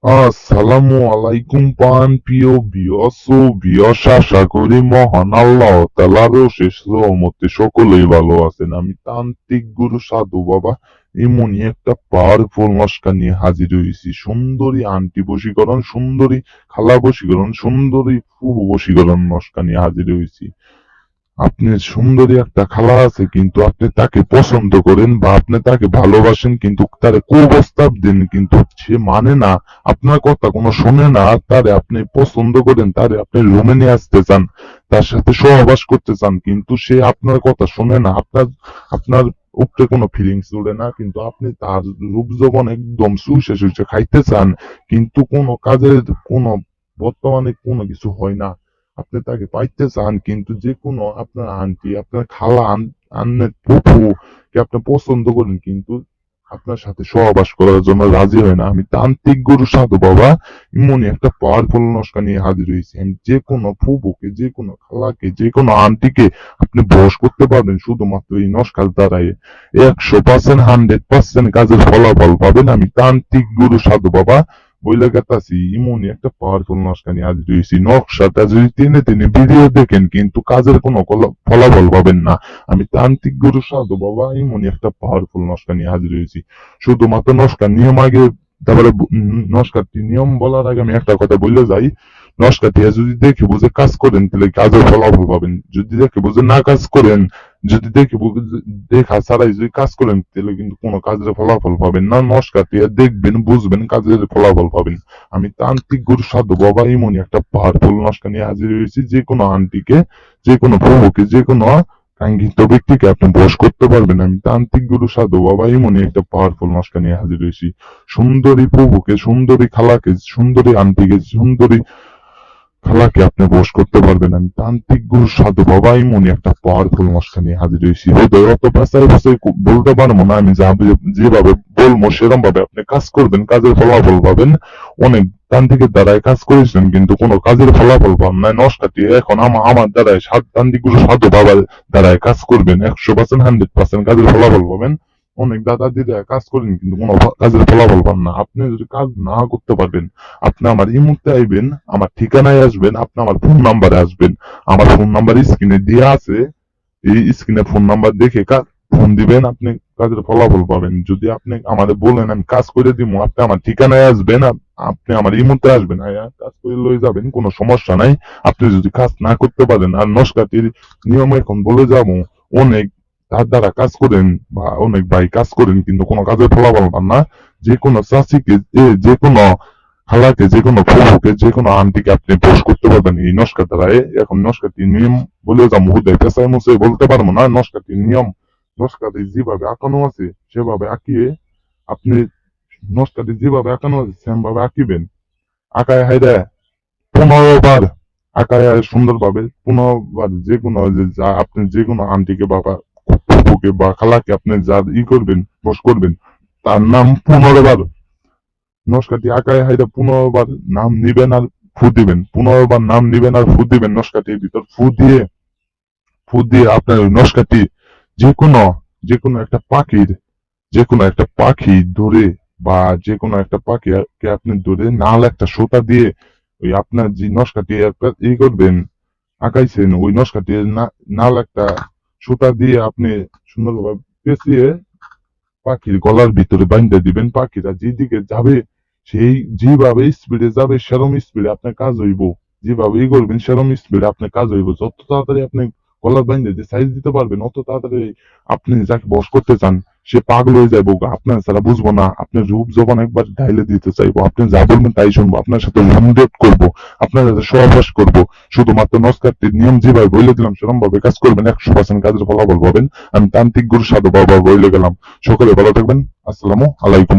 আসসালামু আলাইকুম প্রিয় ভিউয়ার্স ও ভিউয়ার্স, আশা করি মহান আল্লাহ তাআলার অশেষ রহমতে সকলেই ভালো আছেন। আমি তান্ত্রিক গুরু সাধু বাবা এমনই একটা পাওয়ারফুল নস্কা নিয়ে হাজির হয়েছি। সুন্দরী আন্টি বশীকরণ, সুন্দরী খালা বশীকরণ, সুন্দরী ফুফু বশীকরণ নস্কা নিয়ে হাজির হয়েছি। আপনার সুন্দরী একটা খালা আছে, কিন্তু আপনি তাকে পছন্দ করেন বা আপনি তাকে ভালোবাসেন, কিন্তু তারে কুপ্রস্তাব দেন, কিন্তু সে মানে না, আপনার কথা কোনো শোনে না। তারে আপনি পছন্দ করেন, তারে আপনি রুমে নিয়ে আসতে চান, তার সাথে সহবাস করতে চান, কিন্তু সে আপনার কথা শোনে না। আপনার আপনার উপরে কোনো ফিলিংস জুড়ে না, কিন্তু আপনি তার রূপ যৌবন একদম শুষে শুষে খাইতে চান, কিন্তু কোনো কাজের কোনো বর্তমানে কোনো কিছু হয় না। আপনি তাকে পাইতে চান, কিন্তু যে কোনো আপনার আন্টি, আপনার খালা, আন্নের ফুফু কে আপনি পছন্দ করেন, কিন্তু আপনার সাথে সহবাস করার জন্য রাজি হয় না। আমি তান্ত্রিক গুরু সাধু বাবা এমনই একটা পাওয়ারফুল নস্কা নিয়ে হাজির হয়েছি। আমি যে কোনো ফুফুকে, যে কোনো খালাকে, যে কোনো আন্টিকে আপনি বশ করতে পারবেন শুধুমাত্র এই নস্কার দ্বারাই। 100% 100% কাজের ফলাফল পাবেন। আমি তান্ত্রিক গুরু সাধু বাবা বইলে গেতাছি ইমনই একটা পাওয়ারফুল নকশা নিয়ে হাজির হয়েছি। নকশাটা যদি টেনে টেনে ভিডিও দেখেন, কিন্তু কাজের কোনো ফলাফল পাবেন না। আমি তান্ত্রিক গুরু সাধু বাবা এমনই একটা পাওয়ারফুল নকশা নিয়ে হাজির হয়েছি। শুধুমাত্র নকশার নিয়ম আগে, তারপরে নস্কারটি নিয়ম বলার আগে আমি একটা কথা বলে যাই। নস্কারটি যদি দেখে বুঝে কাজ করেন, তাহলে কাজের ফলাফল পাবেন। যদি দেখে বুঝে না কাজ করেন, যদি দেখে দেখা ছাড়াই যদি কাজ করেন, তাহলে কিন্তু কোনো কাজের ফলাফল পাবেন না। নস্কারটি দেখবেন, বুঝবেন, কাজের ফলাফল পাবেন। আমি তান্ত্রিক গুরু সাধু বাবা এমনই একটা পাওয়ারফুল নস্কা নিয়ে হাজির হয়েছি। যে কোনো আন্টিকে, যে কোনো প্রভুকে, যে কোনো কাঙ্ক্ষিত ব্যক্তিকে আপনি বশ করতে পারবেন। আমি তান্ত্রিক গুরু সাধু বাবা এমনই একটা পাওয়ারফুল নস্কা নিয়ে হাজির হয়েছি। সুন্দরী প্রভুকে, সুন্দরী খালাকে, সুন্দরী আন্টিকে, সুন্দরী খালাকে আপনি বশ করতে পারবেন। আমি তান্ত্রিক গুরু সাধু বাবা এমনই একটা পাওয়ারফুল নস্কা নিয়ে হাজির হয়েছি। হৃদয় অত পেশায় বসে বলতে পারবো না। আমি যেভাবে বলবো সেরকম ভাবে আপনি কাজ করবেন, কাজের ফলাফল পাবেন। অনেক তান্ত্রিকের দ্বারাই কাজ করেছেন, কিন্তু কোনো কাজের ফলাফল পান নাই। নস্কাটি এখন আমার দ্বারাই তান্ত্রিক গুরু সাধু বাবার দ্বারাই কাজ করবেন, 100% 100% কাজের ফলাফল পাবেন। অনেক দাদা দিদা কাজ করেন, কিন্তু কোনো কাজের ফলাফল পান না। আপনি যদি কাজ না করতে পারবেন, আপনি আমার ইমুতে আইবেন, আমার ঠিকানায় আসবেন, আপনি আমার ফোন নাম্বারে আসবেন। আমার ফোন নাম্বার স্ক্রিনে দেওয়া আছে। এই স্ক্রিনে ফোন নাম্বার দেখে ফোন দিবেন, আপনি কাজের ফলাফল পাবেন। যদি আপনি আমাদের বলেন আমি কাজ করে দিব, আপনি আমার ঠিকানায় আসবেন, আপনি আমার ইমুতে আসবেন, কাজ করে লয়ে যাবেন, কোনো সমস্যা নাই। আপনি যদি কাজ না করতে পারেন, আর নস্কাটির নিয়ম এখন বলে যাব। অনেক তার দ্বারা কাজ করেন বা অনেক ভাই কাজ করেন, কিন্তু কোনো কাজের ফলাফল পান না। যে কোনো চাষিকে, যে কোনো খালাকে, যে কোনো ফুফুকে, যে কোনো আন্টিকে আপনি বশ করতে পারবেন এই নস্কার দ্বারাই। এখন নস্কাটির নিয়ম বলে যা মুহুদায় পেশায় মুছে বলতে পারবো না। নস্কাটির নিয়ম, নস্কাটি যেভাবে আঁকানো আছে সেভাবে আঁকিয়ে আপনি, নস্কাটি যেভাবে আঁকানো আছে সেম ভাবে আঁকিবেন। আঁকায় হাইরে 15 বার আঁকায় সুন্দরভাবে 15 বার, যে কোনো যা আপনি যে কোনো আন্টিকে বা ফুফুকে বা খালাকে আপনি যা করবেন, বশ করবেন, তার নাম 15 বার নস্কাটি আঁকায় হাইরা 15 বার নাম নিবেন আর ফু দিবেন। 15 বার নাম নিবেন আর ফু দিবেন। নস্কাটির ভিতর ফু দিয়ে আপনার ওই নস্কাটি যে কোনো, যে কোনো একটা পাখির, যে কোনো একটা পাখি ধরে, বা যে কোনো একটা পাখিকে আপনি ধরে নাল একটা সুতা দিয়ে, ওই আপনার যে নস্কাটি একটা করবেন, আঁকাইছেন, ওই নস্কাটি নাল একটা সুতা দিয়ে আপনি সুন্দরভাবে পেঁচিয়ে পাখির গলার ভিতরে বাইন্ধা দিবেন। পাখিরা যেদিকে যাবে, সেই যেভাবে স্পিডে যাবে সেরম স্পিডে আপনার কাজ হইব। যেভাবে করবেন সেরম স্পিডে আপনার কাজ হইব। যত তাড়াতাড়ি আপনি গলার বাইন্ধে দিয়ে সাইজ দিতে পারবেন, অত তাড়াতাড়ি আপনি যাকে বশ করতে চান সে পাগল হয়ে যাবো। আপনার ছাড়া বুঝবো না, আপনার রূপ যখন একবার ঢাইলে দিতে চাইবো, আপনি যা বলবেন তাই শুনবো, আপনার সাথে রুমডেট করবো, আপনার সাথে সহবাস করবো। শুধুমাত্র নস্কারটির নিয়ম যেভাবে বলে দিলাম সেরকম ভাবে কাজ করবেন, 100% কাজের ফলাফল পাবেন। আমি তান্ত্রিক গুরু সাধু বাবা বলে গেলাম। সকলে ভালো থাকবেন। আসসালামু আলাইকুম।